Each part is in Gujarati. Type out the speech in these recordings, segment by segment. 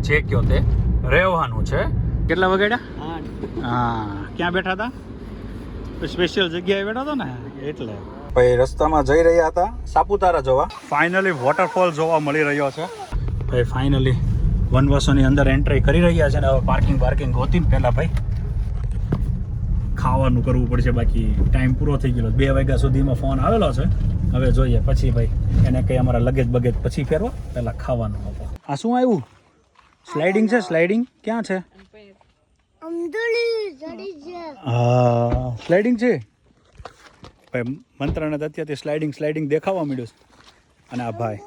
જે કયો તે રહેવાનું છે. કેટલા વગાડ્યા? હા, ક્યાં બેઠા હતા? સ્પેશિયલ જગ્યાએ બેઠા હતો ને એટલે. ભાઈ રસ્તામાં જઈ રહ્યા હતા સાપુતારા જોવા. ફાઇનલી વોટરફોલ જોવા મળી રહ્યો છે. ભાઈ ફાઇનલી વનવાસોની અંદર એન્ટ્રી કરી રહ્યા છે ને હવે પાર્કિંગ ગોતીને પહેલાં ભાઈ ખાવાનું કરવું પડશે. બાકી ટાઈમ પૂરો થઈ ગયો. 2 વાગ્યા સુધીમાં ફોન આવેલો છે. હવે જોઈએ પછી ભાઈ એને કંઈ અમારા લગેજ બગેજ પછી ફેરવો, પહેલાં ખાવાનું હતો. આ શું આવ્યું? સ્લાઇડિંગ છે. સ્લાઇડિંગ ક્યાં છે? હા સ્લાઇડિંગ છે ભાઈ. મંત્રાને અત્યારથી સ્લાઇડિંગ દેખાવા મળ્યું છે. અને આ ભાઈ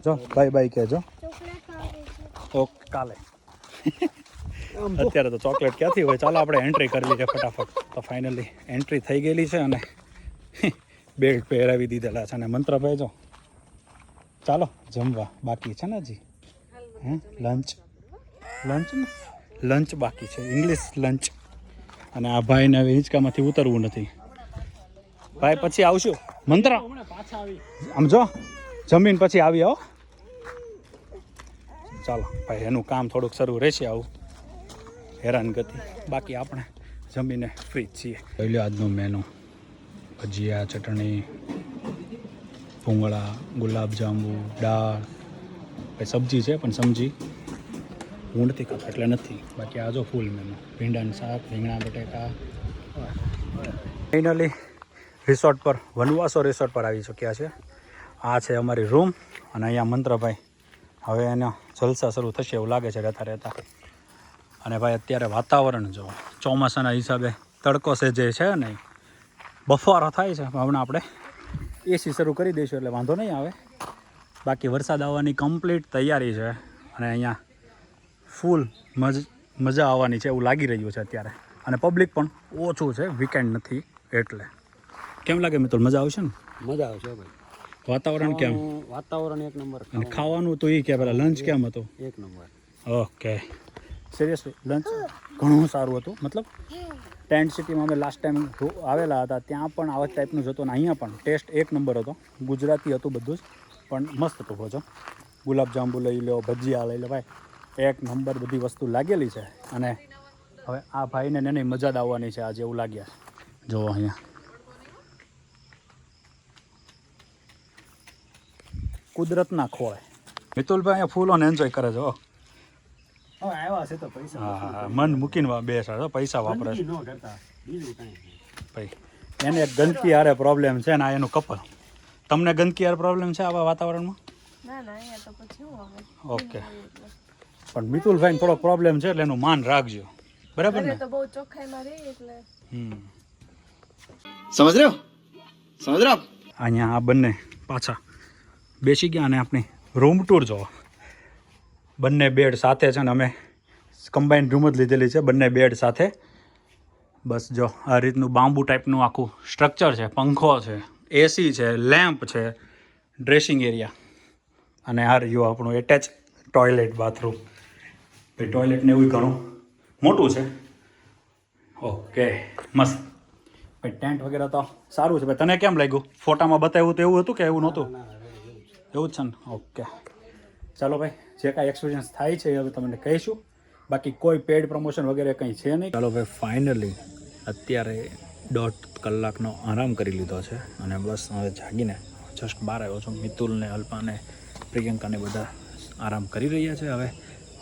જો ભાઈ કહેજો ઓકે કાલે. અત્યારે તો ચોકલેટ ક્યાંથી હોય. ચાલો આપણે એન્ટ્રી કરી લીધી ફટાફટ. તો ફાઇનલી એન્ટ્રી થઈ ગયેલી છે અને બેલ્ટ પહેરાવી દીધેલા છે. અને મંત્રભાઈ જો ચાલો જમવા બાકી છે ને હજી. લંચ બાકી છે. English lunch. અને આ ભાઈને હવે હિંચકામાંથી ઉતરવું નથી. ભાઈ પછી આવશું. મંત્ર આમ જો જમીન પછી આવી આવો. ચાલો ભાઈ એનું કામ થોડુંક શરૂ રહેશે આવું હેરાનગતિ. બાકી આપણે જમીને ફ્રી છીએ. પહેલો આજનું મેનુ ભજીયા, ચટણી, ભૂંગળા, ગુલાબજાંબુ, દાળ. ભાઈ સબ્જી છે પણ સમજી હું નથી ખાતો એટલે નથી. બાકી આ જો ફૂલ મેનુ ભીંડાનું શાક, રીંગણા બટેકા. ફાઇનલી રિસોર્ટ પર વનવાસો રિસોર્ટ પર આવી ચૂક્યા છે. આ છે અમારી રૂમ. અને અહીંયા મંત્રભાઈ હવે એના જલસા શરૂ થશે એવું લાગે છે રહેતા. અને ભાઈ અત્યારે વાતાવરણ જો ચોમાસાના હિસાબે તડકો છે જે છે ને બફારો થાય છે. હમણાં આપણે એસી શરૂ કરી દઈશું એટલે વાંધો નહીં આવે. બાકી વરસાદ આવવાની કમ્પ્લીટ તૈયારી છે. અને અહીંયા ફૂલ મજા આવવાની છે એવું લાગી રહ્યું છે અત્યારે. અને પબ્લિક પણ ઓછું છે, વીકેન્ડ નથી એટલે. કેમ લાગે મિત્રો? મજા આવશે ને? મજા આવશે ભાઈ. વાતાવરણ કેમ? વાતાવરણ એક નંબર. અને ખાવાનું તો એ કે પેલા લંચ કેમ હતું? એક નંબર. ઓકે સિરિયસલી લંચ ઘણું સારું હતું. મતલબ ટેન્ટ સિટીમાં અમે લાસ્ટ ટાઈમ આવેલા હતા ત્યાં પણ આવા ટાઈપનું જ હતું. અને અહીંયા પણ ટેસ્ટ એક નંબર હતો. ગુજરાતી હતું બધું જ પણ મસ્ત હતું ભોજન. ગુલાબજાંબુ લઈ લો, ભજીયા લઈ લો ભાઈ એક નંબર બધી વસ્તુ લાગેલી છે. અને હવે આ ભાઈને એની મજા જ આવવાની છે આજે એવું લાગ્યા. જુઓ અહીંયા કુદરતના ખોળે મિતુલભાઈ અહીંયા ફૂલ ઓન એન્જોય કરે છે. આવ્યા છે તો પૈસા. હા મન મૂકીને બેસાડો, પૈસા વાપરે છે ભાઈ. એને એક ગંદકી હારે પ્રોબ્લેમ છે ને આ એનું કપલ. તમને ગંદકી હારે પ્રોબ્લેમ છે આવા વાતાવરણમાં? ઓકે પણ મિતુલભાઈને થોડો પ્રોબ્લેમ છે એટલે એનું માન રાખજો બરાબર ને? સમજ રહ્યો? અહીંયા આ બંને પાછા બેસી ગયા અને આપણી રૂમ ટૂર જોવા. બંને બેડ સાથે છે ને અમે કમ્બાઈન રૂમ જ લીધેલી છે બંને બેડ સાથે. બસ જો આ રીતનું બાંબુ ટાઈપનું આખું સ્ટ્રક્ચર છે. પંખો છે, એસી છે, લેમ્પ છે, ડ્રેસિંગ એરિયા. અને આ રહ્યું આપણું એટેચ ટોયલેટ બાથરૂમ. ભાઈ ટોયલેટને એવું ઘણું મોટું છે. ઓકે મસ્ત ભાઈ. ટેન્ટ વગેરે તો સારું છે. ભાઈ તને કેમ લાગ્યું? ફોટામાં બતાવ્યું તો એવું હતું કે એવું નહોતું? એવું જ છે ને? ઓકે ચાલો ભાઈ જે કાંઈ એક્સપિરિયન્સ થાય છે હવે તમને કહીશું. બાકી કોઈ પેડ પ્રમોશન વગેરે કંઈ છે નહીં. ચાલો ભાઈ ફાઇનલી અત્યારે 1.5 કલાકનો આરામ કરી લીધો છે. અને બસ હવે જાગીને જસ્ટ બહાર આવ્યો છું. મિતુલને, અલ્પાને, પ્રિયંકાને બધા આરામ કરી રહ્યા છે. હવે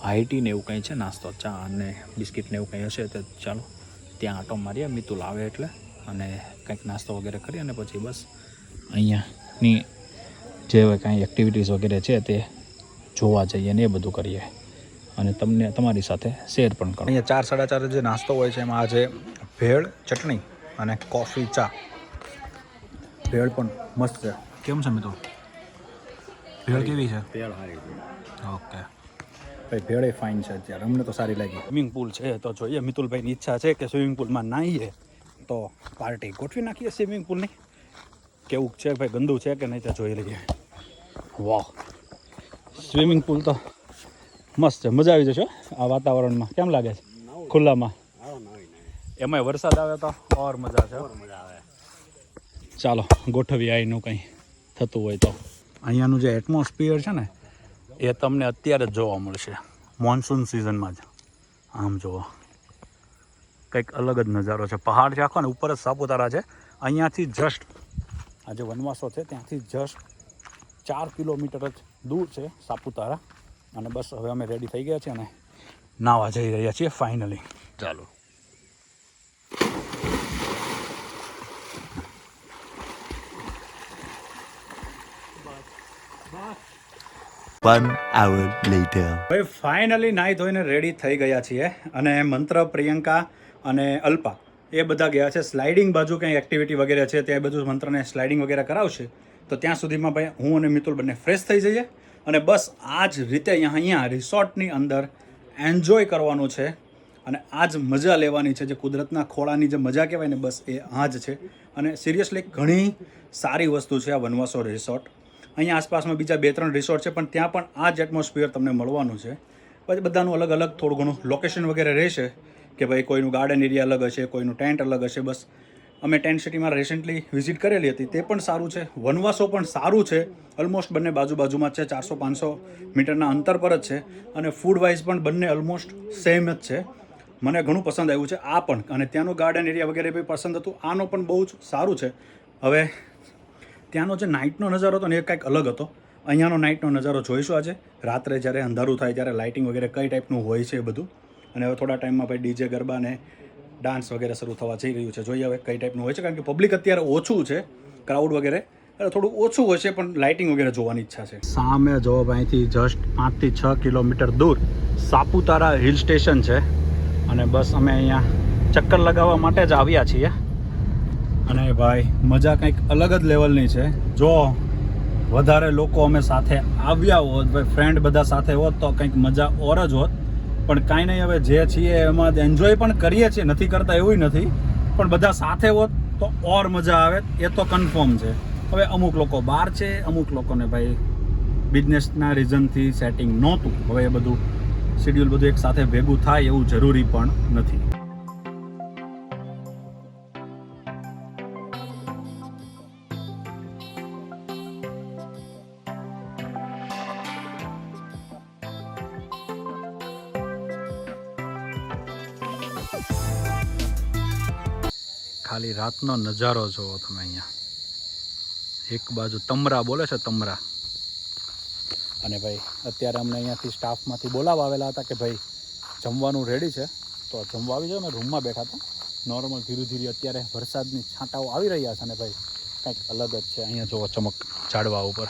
હાઈટીને એવું કંઈ છે નાસ્તો, ચા અને બિસ્કિટને એવું કંઈ હશે તો ચાલો ત્યાં આંટો મારીએ મિતુલ આવે એટલે. અને કંઈક નાસ્તો વગેરે કરી અને પછી બસ અહીંયાની જે કાંઈ એક્ટિવિટીઝ વગેરે છે તે જોવા જઈએ ને એ બધું કરીએ અને તમને તમારી સાથે શેર પણ કરો. અહીંયા 4 સાડા 4 જે નાસ્તો હોય છે એમાં આજે ભેળ, ચટણી અને કોફી, ચા. ભેળ પણ મસ્ત છે. કેમ છે મિત્રો? ભેળ કેવી છે? ભેળ સારી છે. ઓકે ભાઈ ભેળ એ ફાઇન છે અત્યારે. અમને તો સારી લાગી. સ્વિમિંગ પુલ છે તો જોઈએ. મિતુલભાઈની ઈચ્છા છે કે સ્વિમિંગ પુલમાં નાહીએ તો પાર્ટી ગોઠવી નાખીએ સ્વિમિંગ પુલની. કેવું છે ભાઈ? ગંદુ છે કે નહીં તે જોઈ લઈએ. વાહ સ્વિમિંગ પુલ તો મસ્ત છે. મજા આવી જશે આ વાતાવરણમાં. કેમ લાગે છે ખુલ્લામાં? એમાંય વરસાદ આવે તો ઓર મજા છે. ચાલો ગોઠવીએ આઈનું કંઈ થતું હોય તો. અહીંયાનું જે એટમોસ્ફિયર છે ને એ તમને અત્યારે જ જોવા મળશે મોન્સૂન સિઝનમાં જ. આમ જુઓ કંઈક અલગ જ નજારો છે. પહાડ છે આખો ને ઉપર જ સાપુતારા છે. અહીંયાથી જસ્ટ આ જે વનવાસો છે ત્યાંથી જસ્ટ 4 કિલોમીટર જ દૂર છે સાપુતારા. અને બસ હવે અમે રેડી થઈ ગયા છીએ અને નાવા જઈ રહ્યા છીએ ફાઇનલી. ચાલો. One hour later. ભાઈ ફાઇનલી નાહી ધોઈને રેડી થઈ ગયા છીએ અને મંત્ર, પ્રિયંકા અને અલ્પા એ બધા ગયા છે સ્લાઇડિંગ બાજુ. કંઈ એક્ટિવિટી વગેરે છે ત્યાં બધું મંત્રને સ્લાઇડિંગ વગેરે કરાવશે. તો ત્યાં સુધીમાં ભાઈ હું અને મિતુલ બંને ફ્રેશ થઈ જઈએ અને બસ આ જ રીતે અહીંયા રિસોર્ટની અંદર એન્જોય કરવાનું છે અને આ જ મજા લેવાની છે. જે કુદરતના ખોળાની જે મજા કહેવાય ને બસ એ આ જ છે. અને સિરિયસલી ઘણી સારી વસ્તુ છે આ વનવાસો રિસોર્ટ. અહીંયા આસપાસમાં બીજા 2-3 રિસોર્ટ છે પણ ત્યાં પણ આ જ એટમોસ્ફિયર તમને મળવાનું છે. પછી બધાનું અલગ અલગ થોડું ઘણું લોકેશન વગેરે રહેશે કે ભાઈ કોઈનું ગાર્ડન એરિયા અલગ હશે, કોઈનું ટેન્ટ અલગ હશે. બસ અમે ટેન્ટ સિટીમાં રિસેન્ટલી વિઝિટ કરેલી હતી, તે પણ સારું છે. વનવાસો પણ સારું છે. ઓલમોસ્ટ બંને બાજુમાં જ છે, 400-500 મીટરના અંતર પર જ છે. અને ફૂડ વાઇઝ પણ બંને ઓલમોસ્ટ સેમ જ છે. મને ઘણું પસંદ આવ્યું છે આ પણ. અને ત્યાંનું ગાર્ડન એરિયા વગેરે બી પસંદ હતું. આનો પણ બહુ જ સારું છે. હવે ત્યાંનો જે નાઇટનો નજારો હતો ને એ કંઈક અલગ હતો. અહીંયાનો નાઇટનો નજારો જોઈશું આજે. રાત્રે જ્યારે અંધારું થાય ત્યારે લાઇટિંગ વગેરે કઈ ટાઈપનું હોય છે એ બધું. અને હવે થોડા ટાઈમમાં ભાઈ ડીજે ગરબા ને ડાન્સ વગેરે શરૂ થવા જઈ રહ્યું છે. જોઈએ હવે કઈ ટાઈપનું હોય છે, કારણ કે પબ્લિક અત્યારે ઓછું છે, ક્રાઉડ વગેરે એટલે થોડું ઓછું હોય છે, પણ લાઇટિંગ વગેરે જોવાની ઈચ્છા છે. સામે જો અહીંથી જસ્ટ 5 થી 6 કિલોમીટર દૂર સાપુતારા હિલ સ્ટેશન છે. અને બસ અમે અહીંયા ચક્કર લગાવવા માટે જ આવ્યા છીએ. અને ભાઈ મજા કંઈક અલગ જ લેવલની છે. જો વધારે લોકો અમે સાથે આવ્યા હોત, ભાઈ ફ્રેન્ડ બધા સાથે હોત તો કંઈક મજા ઓર જ હોત. પણ કાંઈ નહીં, હવે જે છીએ એમાં એન્જોય પણ કરીએ છીએ, નથી કરતા એવું નથી, પણ બધા સાથે હોત તો ઓર મજા આવે એ તો કન્ફર્મ છે. હવે અમુક લોકો બહાર છે, અમુક લોકોને ભાઈ બિઝનેસના રીઝનથી સેટિંગ નહોતું. હવે એ બધું શેડ્યુલ બધું એક સાથે ભેગું થાય એવું જરૂરી પણ નથી. ખાલી રાતનો નજારો જોવો તમે. અહીંયા એક બાજુ તમરા બોલે છે, તમરા. અને ભાઈ અત્યારે અમને અહીંયાથી સ્ટાફમાંથી બોલાવવા આવેલા હતા કે ભાઈ જમવાનું રેડી છે તો જમવા આવી જાવ. અમે રૂમમાં બેઠા હતા નોર્મલ. ધીરે ધીરે અત્યારે વરસાદની છાંટાઓ આવી રહ્યા છે અને ભાઈ કંઈક અલગ જ છે. અહીંયા જોવો ચમક ઝાડવા ઉપર.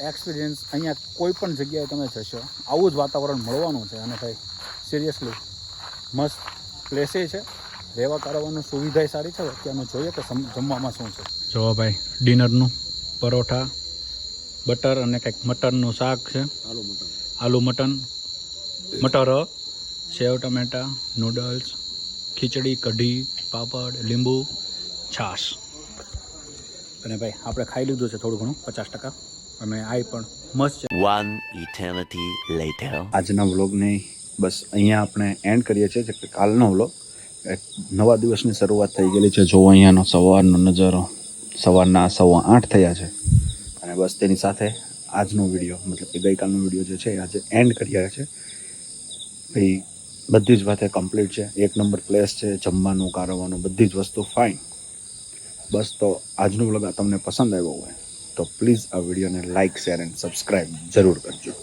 એક્સપિરિયન્સ અહીંયા કોઈ પણ જગ્યાએ તમે જશો આવું જ વાતાવરણ મળવાનું છે. અને ભાઈ સિરિયસલી મસ્ત પ્લેસે છે, રહેવા કરવાની સુવિધા સારી છે. અત્યારનું જોઈએ કે જમવામાં શું છે. જો ભાઈ ડિનરનું પરોઠા, બટર અને કંઈક મટનનું શાક છે. આલુ મટન, મટર, સેવ ટમેટા, નૂડલ્સ, ખીચડી, કઢી, પાપડ, લીંબુ, છાશ. અને ભાઈ આપણે ખાઈ લીધું છે થોડું ઘણું 50%. અને આ પણ મસ્ત છે. One eternity later. આજના વ્લોગને બસ અહીંયા આપણે એન્ડ કરીએ છીએ. જે કાલનો વ્લોગ, એક નવા દિવસની શરૂઆત થઈ ગયેલી છે. જો અહીંયાનો સવારનો નજારો, સવારના 8:15 થયા છે. અને બસ તેની સાથે આજનો વિડીયો, મતલબ કે ગઈકાલનો વિડીયો જે છે આજે એન્ડ કર્યા છે. ભાઈ બધી જ વાતે કમ્પ્લીટ છે. 1 નંબર પ્લેસ છે, જમવાનું, કારવાનું બધી જ વસ્તુ ફાઇન. બસ તો આજનો વ્લોગ તમને પસંદ આવ્યો હોય તો પ્લીઝ આ વિડીયોને લાઇક, શેર એન્ડ સબસ્ક્રાઈબ જરૂર કરજો.